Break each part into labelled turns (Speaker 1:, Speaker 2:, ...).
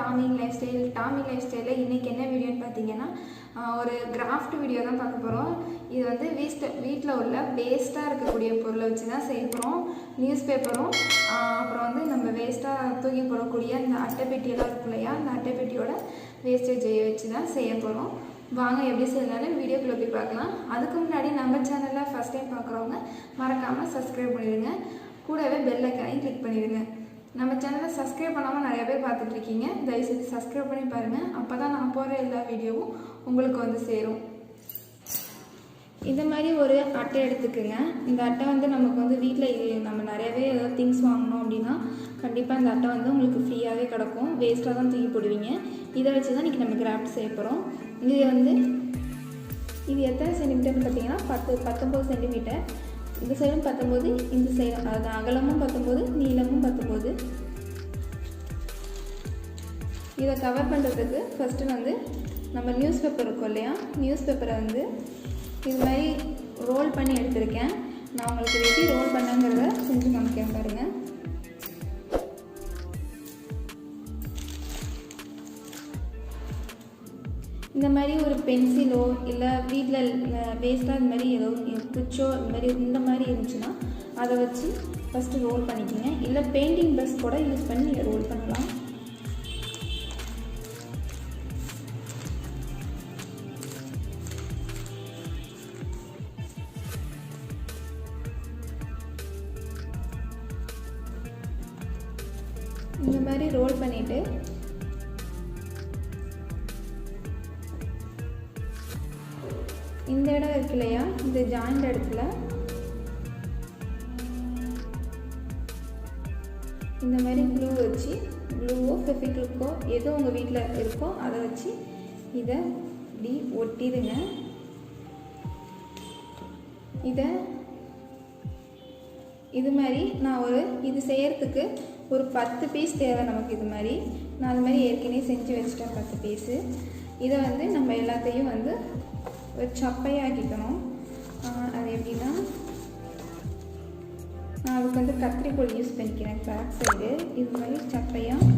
Speaker 1: Tommy life ஸ்டைலில் இன்றைக்கி என்ன வீடியோன்னு பார்த்தீங்கன்னா ஒரு கிராஃப்ட் வீடியோ தான் பார்க்க போகிறோம். இது வந்து வீட்டில் உள்ள வேஸ்ட்டாக இருக்கக்கூடிய பொருளை வச்சு தான் செய்ய போகிறோம். நியூஸ் பேப்பரும் அப்புறம் வந்து நம்ம வேஸ்ட்டாக தூக்கி போடக்கூடிய அந்த அட்டைப்பெட்டியெல்லாம் இருக்கும் இல்லையா, அந்த அட்டைப்பெட்டியோட வேஸ்டேஜை வச்சு தான் செய்ய போகிறோம். வாங்க எப்படி செய்யலான்னு வீடியோக்குள்ளே போய் பார்க்கலாம். அதுக்கு முன்னாடி நம்ம சேனலில் ஃபஸ்ட் டைம் பார்க்குறவங்க மறக்காமல் சப்ஸ்கிரைப் பண்ணிடுங்க. கூடவே பெல் ஐக்கானையும் கிளிக் பண்ணிடுங்க. நம்ம சேனலை சப்ஸ்கிரைப் பண்ணாமல் நிறைய பேர் பார்த்துட்ருக்கீங்க. தயவுசெய்து சப்ஸ்கிரைப் பண்ணி பாருங்கள். அப்போ தான் நான் போகிற எல்லா வீடியோவும் உங்களுக்கு வந்து சேரும். இந்த மாதிரி ஒரு அட்டை எடுத்துக்கோங்க. இந்த அட்டை வந்து நமக்கு வந்து வீட்டில் நம்ம நிறையவே ஏதாவது திங்ஸ் வாங்கினோம் அப்படின்னா கண்டிப்பாக இந்த அட்டை வந்து உங்களுக்கு ஃப்ரீயாகவே கிடக்கும். வேஸ்ட்டாக தான் தூக்கி போடுவீங்க. இதை வச்சு தான் இன்றைக்கி நம்ம கிராஃப்ட் செய்ய போகிறோம். இது எத்தனை சென்டிமீட்டர்னு பார்த்தீங்கன்னா 19 சென்டிமீட்டர். இந்த சைடும் 19, இந்த சைடும், அதாவது அகலமும் 19, நீளமும் 19. இதை கவர் பண்ணுறதுக்கு ஃபஸ்ட்டு வந்து நம்ம நியூஸ் பேப்பர் இருக்கும் இல்லையா, நியூஸ் பேப்பரை வந்து இது மாதிரி ரோல் பண்ணி எடுத்திருக்கேன். நான் உங்களுக்கு எப்படி ரோல் பண்ணங்கிறத செஞ்சு காமிக்கிறேன் பாருங்கள். இந்த மாதிரி ஒரு பென்சிலோ இல்லை வீட்டில் வேஸ்ட்டாக இந்த மாதிரி ஏதோ குச்சோ இந்த மாதிரி இருந்துச்சுன்னா அதை வச்சு ஃபஸ்ட்டு ரோல் பண்ணிக்கோங்க. இல்லை பெயிண்டிங் ப்ரஷ் கூட யூஸ் பண்ணி நீங்கள் ரோல் பண்ணலாம். இந்த மாதிரி ரோல் பண்ணிவிட்டு இந்த இடம் இருக்கு இல்லையா, இந்த ஜாயிண்ட் இடத்துல இந்த மாதிரி க்ளூவோ ஃபெவிக்விக்கோ ஏதோ உங்கள் வீட்டில் இருக்கோ அதை வச்சு இதை இப்படி ஒட்டிடுங்க. இது மாதிரி நான் இது செய்யறதுக்கு ஒரு 10 பீஸ் தேவை நமக்கு. இது மாதிரி நான் அது மாதிரி ஏற்கனவே செஞ்சு வச்சுட்டேன் 10 பீஸு. இதை வந்து நம்ம எல்லாத்தையும் வந்து ஒரு சப்பையாக்கிக்கணும். அது எப்படின்னா, நான் அதுக்கு வந்து கத்திரிக்கோல் யூஸ் பண்ணிக்கிறேன் பேக் சைடு. இது மாதிரி சப்பையாக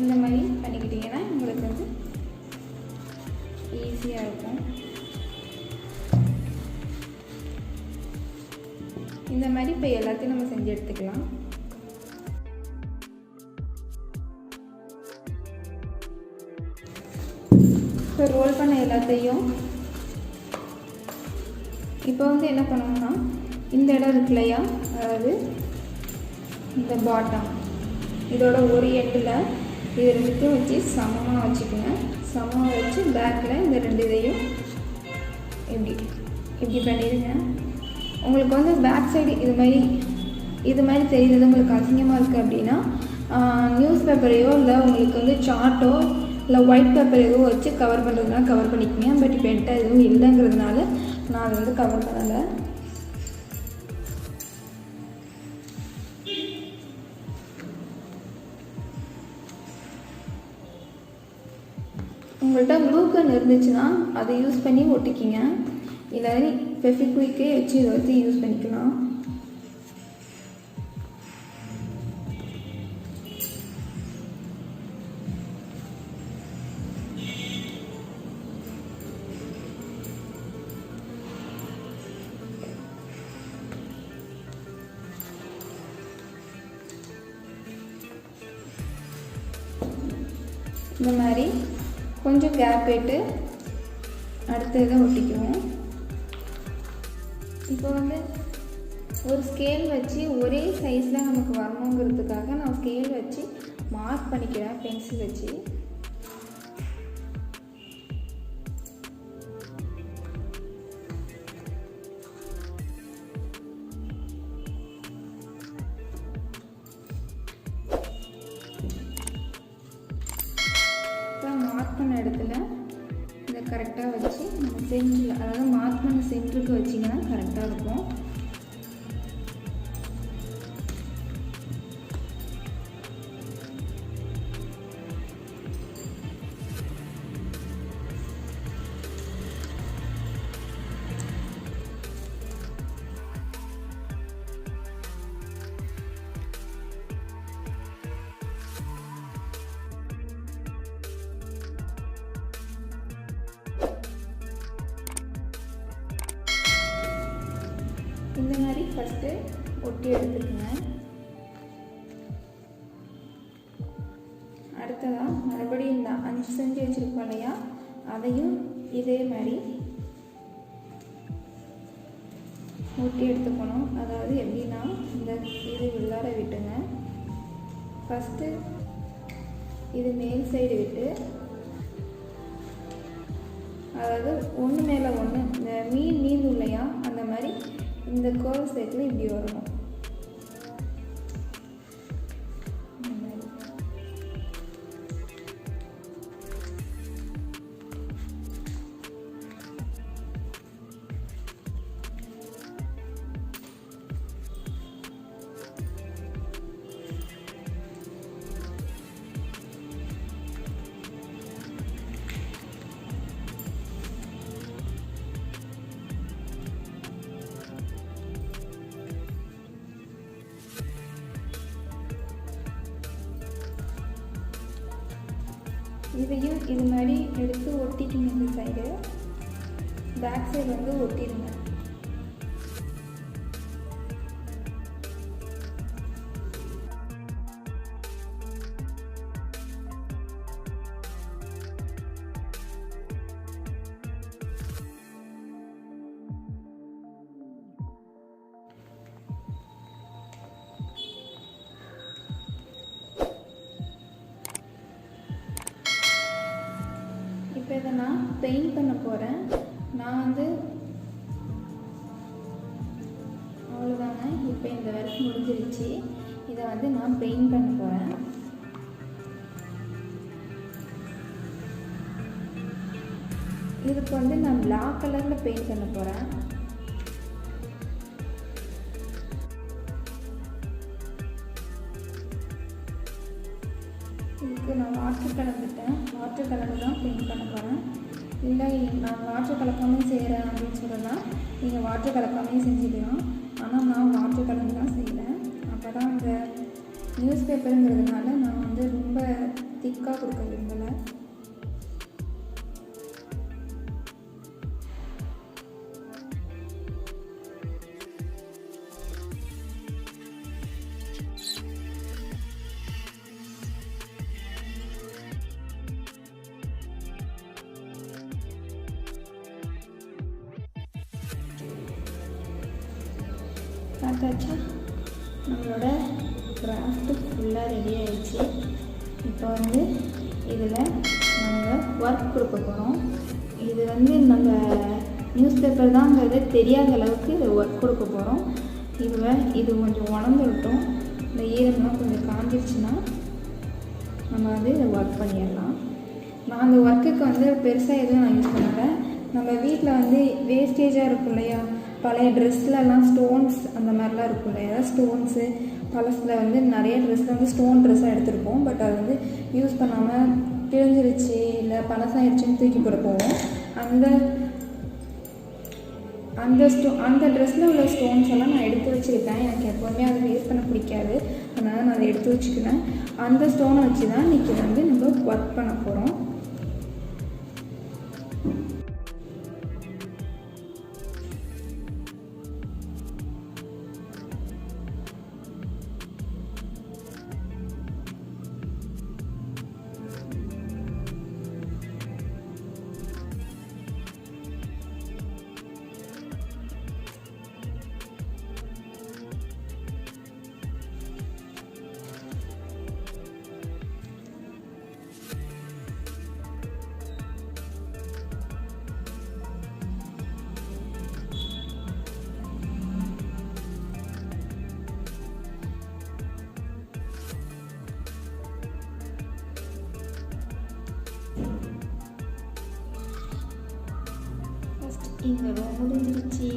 Speaker 1: இந்த மாதிரி பண்ணிக்கிட்டிங்கன்னா உங்களுக்கு வந்து ஈஸியாக இருக்கும். இந்த மாதிரி இப்போ எல்லாத்தையும் நம்ம செஞ்சு எடுத்துக்கலாம். இப்போ ரோல் பண்ண எல்லாத்தையும் இப்போ வந்து என்ன பண்ணணும்னா, இந்த இடம் இருக்கு இல்லையா, அதாவது இந்த பாட்டம் இதோட ஒரு எண்டில் இது ரெண்டுத்தையும் வச்சு சமமாக வச்சுக்கோங்க. சமமாக வச்சு பேக்கில் இந்த 2 இதையும் இப்படி பண்ணிடுங்க. உங்களுக்கு வந்து பேக் சைடு இது மாதிரி தெரியுது, உங்களுக்கு அசிங்கமாக இருக்குது அப்படின்னா நியூஸ் பேப்பரையோ இல்லை உங்களுக்கு வந்து சார்ட்டோ இல்லை ஒயிட் பேப்பர் எதுவும் வச்சு கவர் பண்ணுறதுனா கவர் பண்ணிக்கோங்க. பட் இப்போ என்கிட்ட எதுவும் இல்லைங்கிறதுனால நான் அதை வந்து கவர் பண்ணலை. உங்கள்கிட்ட க்ளூ கன் இருந்துச்சுன்னா அதை யூஸ் பண்ணி ஒட்டிக்கிங்க. இல்லை ஃபெவிக்விக்கே வச்சு இதை வச்சு யூஸ் பண்ணிக்கலாம். இந்த மாதிரி கொஞ்சம் கேப் விட்டு அடுத்த இதை ஒட்டிக்குவோம். இப்போ வந்து ஒரு ஸ்கேல் வச்சு ஒரே சைஸில் நமக்கு வரணுங்கிறதுக்காக நான் ஸ்கேல் வச்சு மார்க் பண்ணிக்கிறேன் பென்சில் வச்சு. மார்க் பண்ண இடத்துல இதை கரெக்டாக வச்சு நம்ம சென்டரில், அதாவது மார்க் பண்ண சென்டருக்கு வச்சிங்கன்னா கரெக்டாக இருக்கும். ஃபஸ்ட்டு ஒட்டி எடுத்துக்கோங்க. அடுத்ததாக மறுபடியும் இந்த 5 செஞ்சு வச்சுருக்கோம் இல்லையா, அதையும் இதே மாதிரி ஒட்டி எடுத்துக்கணும். அதாவது எப்படின்னா, இந்த இது உள்ளார விட்டுங்க. ஃபஸ்ட்டு இது மேல் சைடு விட்டு, அதாவது ஒன்று மேலே ஒன்று இந்த மீன் நீந்து இல்லையா, அந்த மாதிரி இந்த கர்வ் சைக்கிள் இப்படி வரணும். இதையும் இது மாதிரி எடுத்து ஒட்டிக்கிங்க. இந்த சைடு பேக் சைடு வந்து ஒட்டிடுங்க. இப்போ இதை நான் பெயிண்ட் பண்ண போகிறேன். நான் வந்து அவ்வளோதாங்க. இப்போ இந்த ஒர்க் முடிஞ்சிருச்சு. இதை வந்து நான் பெயிண்ட் பண்ண போகிறேன். இதுக்கு வந்து நான் பிளாக் கலரில் பெயிண்ட் பண்ண போகிறேன். இதுக்கு நான் வாட்டர் கலந்துட்டேன். வாட்டர் கலர் தான் பெயிண்ட் பண்ண போகிறேன். இல்லை நான் வாட்டர் கலக்காமல் செய்கிறேன் அப்படின்னு சொல்லலாம், நீங்கள் வாட்டர் கலக்காமையும் செஞ்சுக்கலாம். ஆனால் நான் வாட்டர் கலந்து தான் செய்கிறேன். அப்போ தான் அந்த நியூஸ் பேப்பருங்கிறதுனால நான் வந்து ரொம்ப திக்காக கொடுக்க விரும்பலை. பார்த்தாச்சா, நம்மளோட கிராஃப்ட்டு ஃபுல்லாக ரெடி ஆகிடுச்சு. இப்போ வந்து இதில் நாங்கள் ஒர்க் கொடுக்க போகிறோம். இது வந்து நம்ம நியூஸ் பேப்பர் தாங்கிறது தெரியாத அளவுக்கு இதை ஒர்க் கொடுக்க போகிறோம். இது கொஞ்சம் உணர்ந்து விட்டோம். இந்த ஈரம்லாம் கொஞ்சம் காஞ்சிருச்சுன்னா நம்ம வந்து இதை ஒர்க் பண்ணிடலாம். நான் அந்த ஒர்க்குக்கு வந்து பெருசாக எதுவும் நான் யூஸ் பண்ணலை. நம்ம வீட்டில் வந்து வேஸ்டேஜாக இருக்கும் இல்லையா, பழைய ட்ரெஸ்லலாம் ஸ்டோன்ஸ் அந்த மாதிரிலாம் இருக்கும் இல்லையா, ஸ்டோன்ஸு பழசில் வந்து நிறைய ட்ரெஸ்ஸில் வந்து ஸ்டோன் ட்ரெஸ்ஸாக எடுத்துருப்போம். பட் அது வந்து யூஸ் பண்ணாமல் கிழிஞ்சிருச்சு இல்லை பழசாகிடுச்சின்னு தூக்கி போட போவோம். அந்த ட்ரெஸ்ஸில் உள்ள ஸ்டோன்ஸ் எல்லாம் நான் எடுத்து வச்சுக்கிட்டேன். எனக்கு எப்போவுமே அதை வேஸ்ட் பண்ண பிடிக்காது, அதனால் நான் அதை எடுத்து வச்சுக்கிறேன். அந்த ஸ்டோனை வச்சு தான் இன்றைக்கி வந்து நம்ம ஒர்க் பண்ண போகிறோம். இந்த ரோ முடிஞ்சிருச்சு.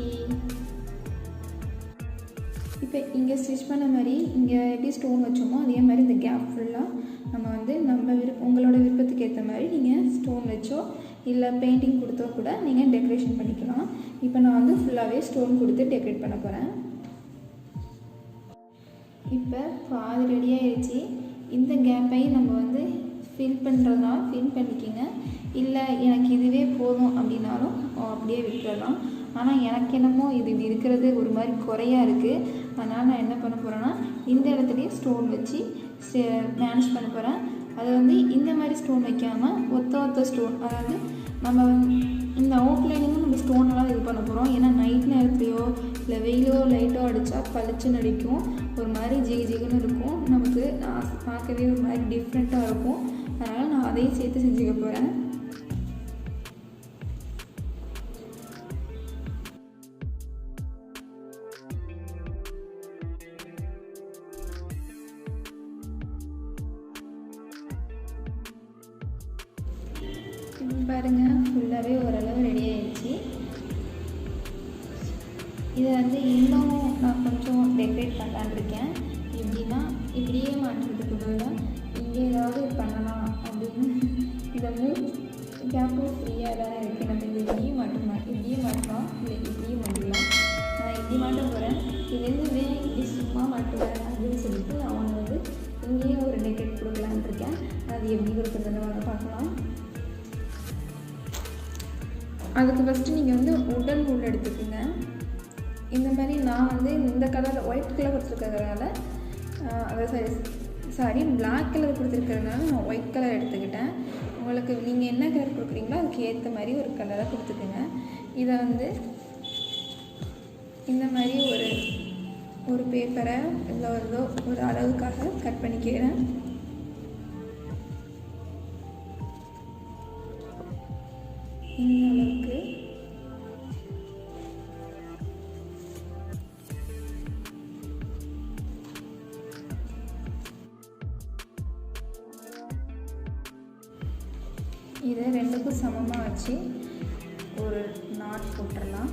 Speaker 1: இப்போ இங்கே ஸ்டிச் பண்ண மாதிரி இங்கே எப்படி ஸ்டோன் வச்சோமோ அதே மாதிரி இந்த கேப் ஃபுல்லாக நம்ம வந்து உங்களோட விருப்பத்துக்கு ஏற்ற மாதிரி நீங்கள் ஸ்டோன் வச்சோ இல்லை பெயிண்டிங் கொடுத்தோ கூட நீங்கள் டெக்கரேஷன் பண்ணிக்கலாம். இப்போ நான் வந்து ஃபுல்லாகவே ஸ்டோன் கொடுத்து டெக்கரேட் பண்ண போகிறேன். இப்போ பாதி ரெடி ஆகிடுச்சு. இந்த கேப்பை நம்ம வந்து ஃபில் பண்ணுறதா ஃபில் பண்ணிக்கிங்க. இல்லை எனக்கு இதுவே போதும் அப்படின்னாலும் அப்படியே விட்டுறலாம். ஆனால் எனக்கு என்னமோ இது இருக்கிறது ஒரு மாதிரி குறையாக இருக்குது. அதனால் நான் என்ன பண்ண போகிறேன்னா இந்த இடத்துலையே ஸ்டோன் வச்சு மேனேஜ் பண்ண போகிறேன். அது வந்து இந்த மாதிரி ஸ்டோன் வைக்காமல் ஒத்த ஸ்டோன், அதாவது நம்ம இந்த அவுட்லைனிங்கும் நம்ம ஸ்டோனெல்லாம் இது பண்ண போகிறோம். ஏன்னா நைட் நேரத்துலையோ இல்லை வெயிலோ லைட்டோ அடித்தா பளிச்சுன்னு அடிக்கும், ஒரு மாதிரி ஜிகுன்னு இருக்கும், நமக்கு பார்க்கவே ஒரு மாதிரி டிஃப்ரெண்ட்டாக இருக்கும். அதனால் நான் அதையும் சேர்த்து செஞ்சுக்க போகிறேன். பாருங்கள், ஃபுல்லாகவே ஓரளவு ரெடி ஆகிடுச்சு. இதை வந்து இன்னும் நான் கொஞ்சம் டெக்கரேட் பண்ணலான்னு இருக்கேன். எப்படின்னா இப்படியே மாட்டுறதுக்கு பதிலாக இங்கே ஏதாவது பண்ணலாம் அப்படின்னு. இந்த கேப்பும் ஃப்ரீயாக தானே இருக்குது, நம்ம இது இப்படியும் மாட்டோம், இப்படியும் மாட்டலாம், இல்லை இப்படியும் மாட்டலாம். நான் இப்படி மாட்ட போகிறேன். இதுலேருந்து இப்படி சும்மா மாட்டுவேன் அப்படின்னு சொல்லிட்டு நான் ஒன்று வந்து இங்கேயும் ஒரு டெக்கரேட் கொடுக்கலான்னு இருக்கேன். அது எப்படி கொடுக்குறதுன்னு வாங்க பார்க்கலாம். அதுக்கு ஃபஸ்ட்டு நீங்கள் வந்து உடன் நூல் எடுத்துக்கோங்க. இந்த மாதிரி நான் வந்து இந்த கலர் ஒயிட் கலர் கொடுத்துருக்கிறதுனால, பிளாக் கலர் கொடுத்துருக்கிறதுனால நான் ஒயிட் கலர் எடுத்துக்கிட்டேன். உங்களுக்கு நீங்கள் என்ன கலர் கொடுக்குறீங்களோ அதுக்கு ஏற்ற மாதிரி ஒரு கலராக கொடுத்துக்குங்க. இதை வந்து இந்த மாதிரி ஒரு பேப்பரை இல்லை ஒரு அளவுக்காக கட் பண்ணிக்கிறேன். இந்த அளவுக்கு இதை ரெண்டுக்கும் சமமாக வச்சு ஒரு நாட் போட்டுடலாம்.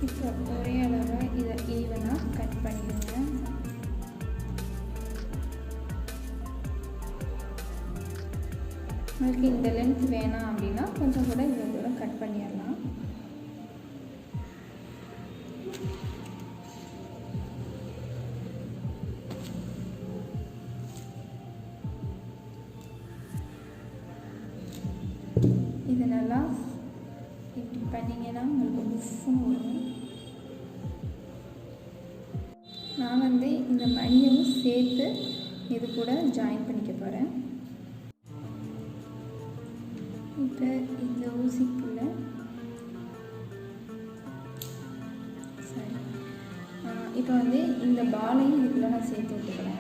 Speaker 1: இப்போ ஒரே அளவில் இதை ஈவனாக கட் பண்ணிடுங்க. உங்களுக்கு இந்த லென்த் வேணாம் அப்படின்னா கொஞ்சம் கூட இவ்வளோ தூரம் கட் பண்ணிடலாம். இது நல்லா இப்படி பண்ணிங்கன்னா உங்களுக்கு புஃப்னு வரும். நான் வந்து இந்த மணியும் சேர்த்து இது கூட ஜாயின் பண்ணிக்க போகிறேன். இப்போ இந்த ஊசிக்குள்ள சரி, இப்போ வந்து இந்த பாலையும் இதுக்குள்ள நான் சேர்த்து விட்டுக்கிறேன்.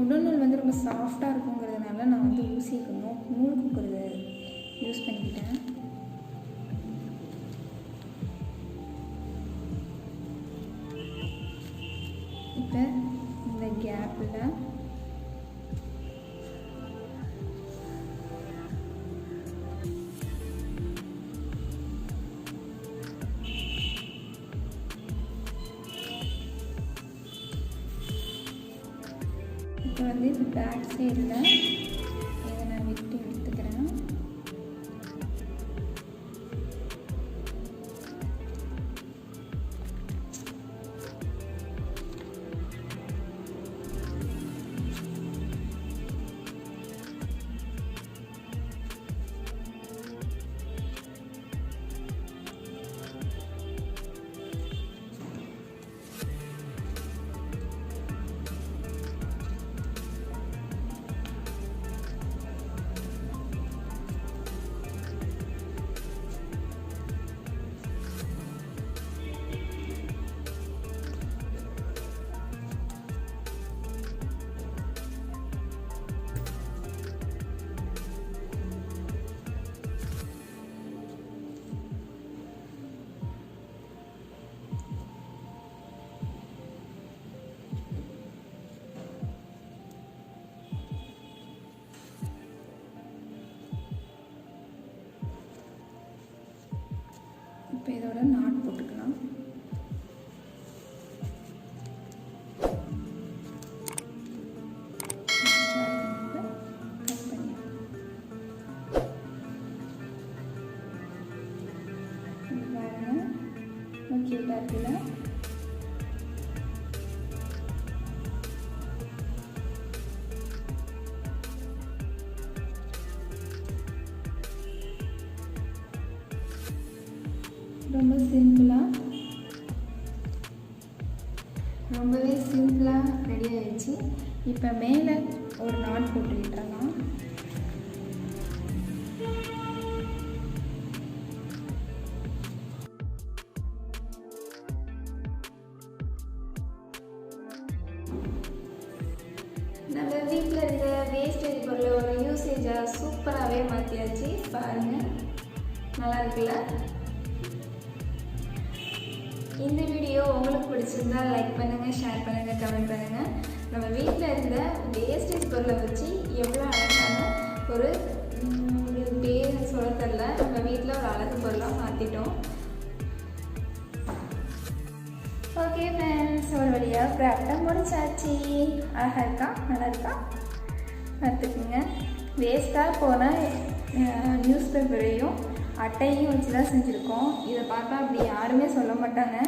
Speaker 1: உடல் நூல் வந்து ரொம்ப சாஃப்டாக இருக்குங்கிறதுனால நான் வந்து ஊசிக்கு நூல் குக்குறது யூஸ் பண்ணிக்கிட்டேன். இப்போ இந்த கேப்பில் இப்போ வந்து இது பேக் சைடில் இதை நான் விட்டு எடுத்துக்கிறேன். இப்போ இதோட நாட் போட்டுக்கலாம். கியூட்டாக இருக்குல்ல? ரொம்ப ரொம்பவே சிம்பிளாக ரெடி ஆயிடுச்சு. இப்போ மேலே ஒரு நாட் போட்டு விட்டுறலாம். நம்ம வீட்டில் இருக்க வேஸ்டேஜ் பொருளை ஒரு யூசேஜாக சூப்பராகவே மாற்றியாச்சு. பாருங்கள், நல்லா இருக்குல்ல? இந்த வீடியோ உங்களுக்கு பிடிச்சிருந்தா லைக் பண்ணுங்கள், ஷேர் பண்ணுங்கள், கமெண்ட் பண்ணுங்கள். நம்ம வீட்டில் இருந்த வேஸ்டேஜ் பொருளை வச்சு எவ்வளோ அழகான ஒரு பேர் சொல்ல தெரில, நம்ம வீட்டில் ஒரு அழகு பொருளாக மாற்றிட்டோம். ஓகே ஃப்ரெண்ட்ஸ், ஒரு வழியாக கிராஃப்டாக முடிச்சாச்சு. அழகாக இருக்கா? நல்லா இருக்கா? பார்த்துக்குங்க. வேஸ்ட்டாக போன நியூஸ் பேப்பரையும் அட்டையும் வச்சு தான் செஞ்சுருக்கோம். இதை பார்த்தா அப்படி யாருமே சொல்ல மாட்டாங்க.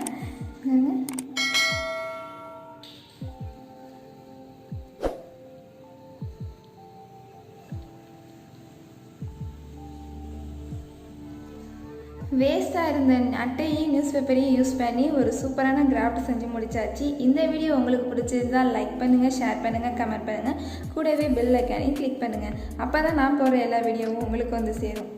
Speaker 1: வேஸ்ட்டாக இருந்த அட்டையும் நியூஸ் பேப்பரையும் யூஸ் பண்ணி ஒரு சூப்பரான கிராஃப்ட் செஞ்சு முடிச்சாச்சு. இந்த வீடியோ உங்களுக்கு பிடிச்சிருந்தால் லைக் பண்ணுங்கள், ஷேர் பண்ணுங்கள், கமெண்ட் பண்ணுங்கள். கூடவே பெல் ஐக்கானையும் கிளிக் பண்ணுங்கள். அப்போ தான் நான் போகிற எல்லா வீடியோவும் உங்களுக்கு வந்து சேரும்.